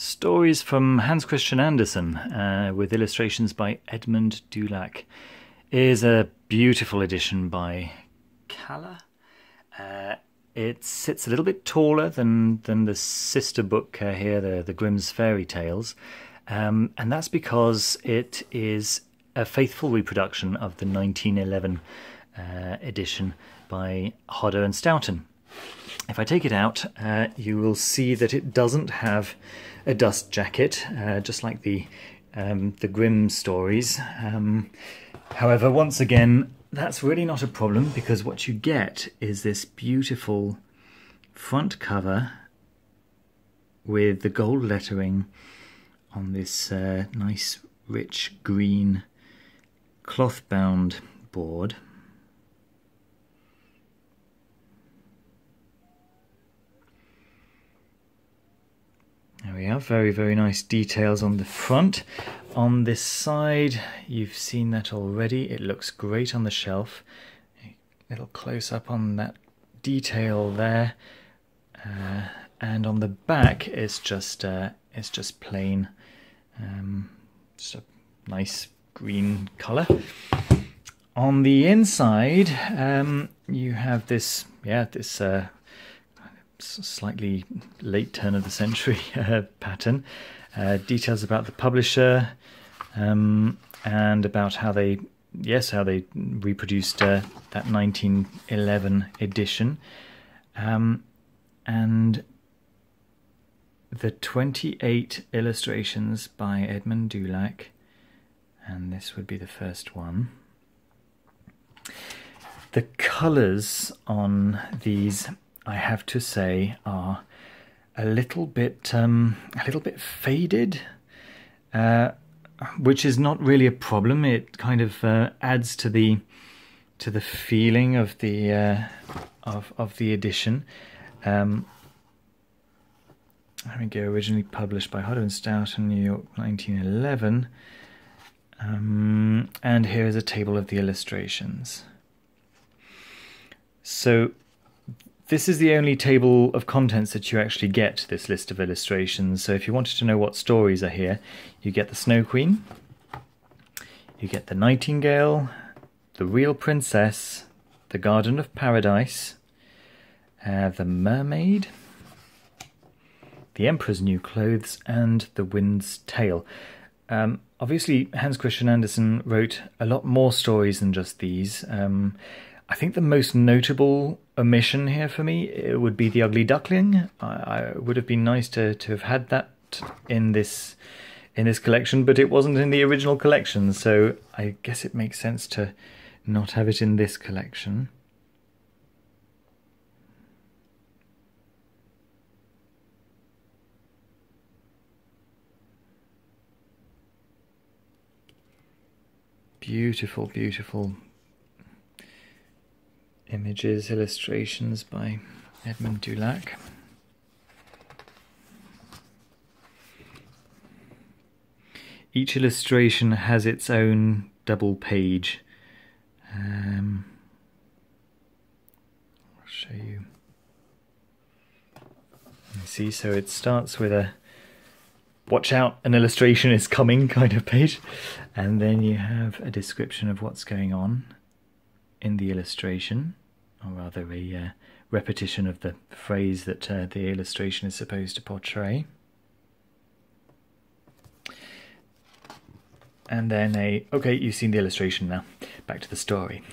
Stories from Hans Christian Andersen with illustrations by Edmund Dulac is a beautiful edition by Calla. It sits a little bit taller than the sister book here, the Grimm's Fairy Tales, and that's because it is a faithful reproduction of the 1911 edition by Hodder and Stoughton. If I take it out, you will see that it doesn't have a dust jacket, just like the Grimm stories. However, once again, that's really not a problem, because what you get is this beautiful front cover with the gold lettering on this nice, rich green cloth-bound board. There we are, very, very nice details on the front. On this side, you've seen that already. It looks great on the shelf. A little close-up on that detail there. And on the back, it's just plain. Just a nice green colour. On the inside, you have this, slightly late turn of the century pattern. Details about the publisher and about how they reproduced that 1911 edition, and the 28 illustrations by Edmund Dulac, and this would be the first one. The colours on these, I have to say, are a little bit faded, which is not really a problem. It kind of adds to the feeling of the edition. There we go. Originally published by Hodder and Stoughton, New York, 1911. And here is a table of the illustrations. So this is the only table of contents that you actually get, this list of illustrations. So if you wanted to know what stories are here, you get the Snow Queen, you get the Nightingale, the Real Princess, the Garden of Paradise, the Mermaid, the Emperor's New Clothes, and the Wind's Tale. Obviously, Hans Christian Andersen wrote a lot more stories than just these. I think the most notable omission here for me, it would be The Ugly Duckling. I would have been nice to have had that in this collection, but it wasn't in the original collection, so I guess it makes sense to not have it in this collection. Beautiful, beautiful images, illustrations by Edmund Dulac. Each illustration has its own double page. I'll show you. You see, so it starts with a "watch out, an illustration is coming" kind of page, and then you have a description of what's going on in the illustration, or rather a repetition of the phrase that the illustration is supposed to portray. And then okay, you've seen the illustration now, back to the story.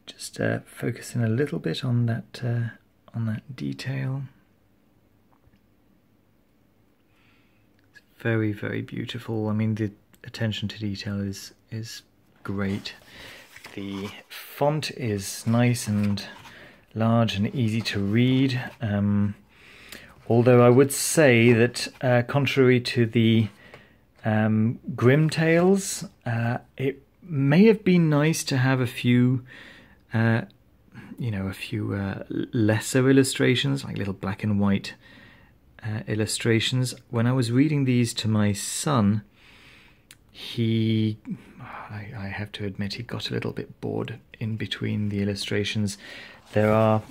Just focusing a little bit on that detail. It's very, very beautiful. I mean, the attention to detail is great. The font is nice and large and easy to read, although I would say that contrary to the Grimm Tales, it may have been nice to have a few lesser illustrations, like little black and white illustrations. When I was reading these to my son, I have to admit, he got a little bit bored in between the illustrations. There are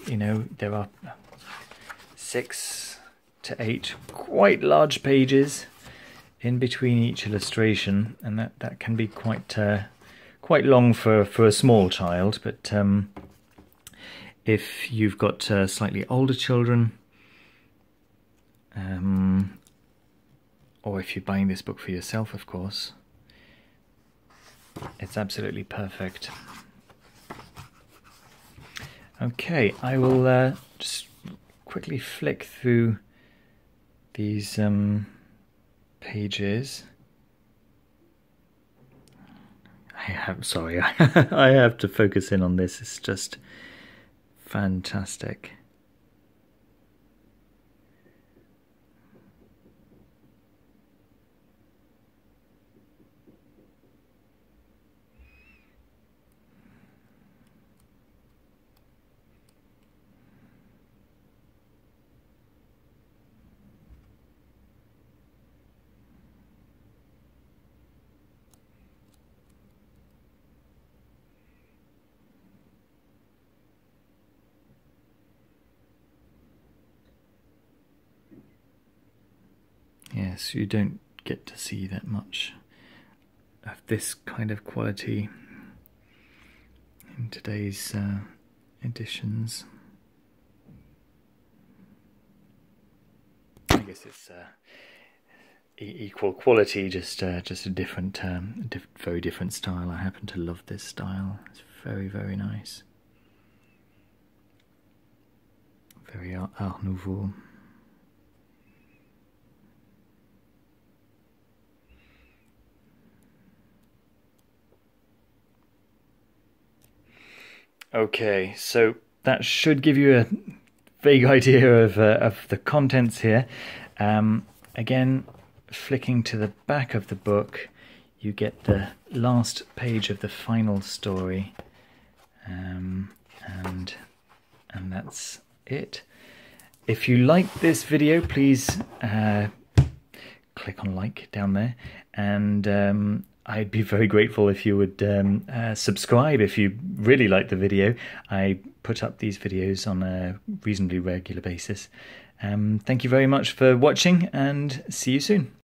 6 to 8 quite large pages in between each illustration, and that can be quite long for a small child, but if you've got slightly older children, or if you're buying this book for yourself, of course, it's absolutely perfect. Okay, I will just quickly flick through these pages. Sorry, I have to focus in on this. It's just fantastic. Yes, you don't get to see that much of this kind of quality in today's editions. I guess it's equal quality, just a different, very different style. I happen to love this style. It's very, very nice. Very Art Nouveau. Okay, so that should give you a vague idea of the contents here. Again, flicking to the back of the book, you get the last page of the final story, and that's it. If you like this video, please click on like down there, and I'd be very grateful if you would subscribe if you really like the video. I put up these videos on a reasonably regular basis. Thank you very much for watching, and see you soon.